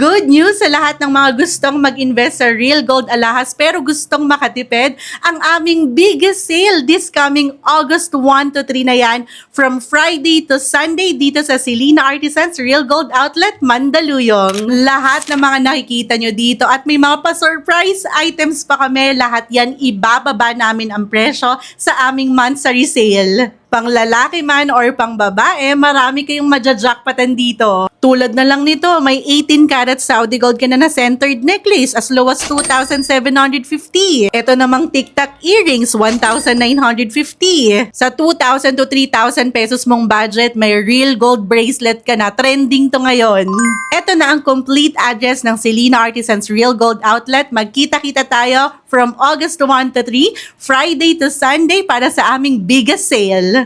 Good news sa lahat ng mga gustong mag-invest sa real gold alahas pero gustong makatipid. Ang aming biggest sale this coming August 1 to 3 na yan from Friday to Sunday dito sa Selena Artisans Real Gold Outlet, Mandaluyong. Lahat ng mga nakikita nyo dito at may mga pa-surprise items pa kami. Lahat yan ibababa namin ang presyo sa aming monthly sale. Pang lalaki man or pang babae, marami kayong maja-jackpotan dito. Tulad na lang nito, may 18 karat Saudi gold ka na centered necklace as low as 2,750. Ito namang tic-tac earrings, 1,950. Sa 2,000 to 3,000 pesos mong budget, may real gold bracelet ka na. Trending to ngayon. Ito na ang complete address ng Selena Artisans Real Gold Outlet. Magkita-kita tayo from August 1 to 3, Friday to Sunday para sa aming biggest sale.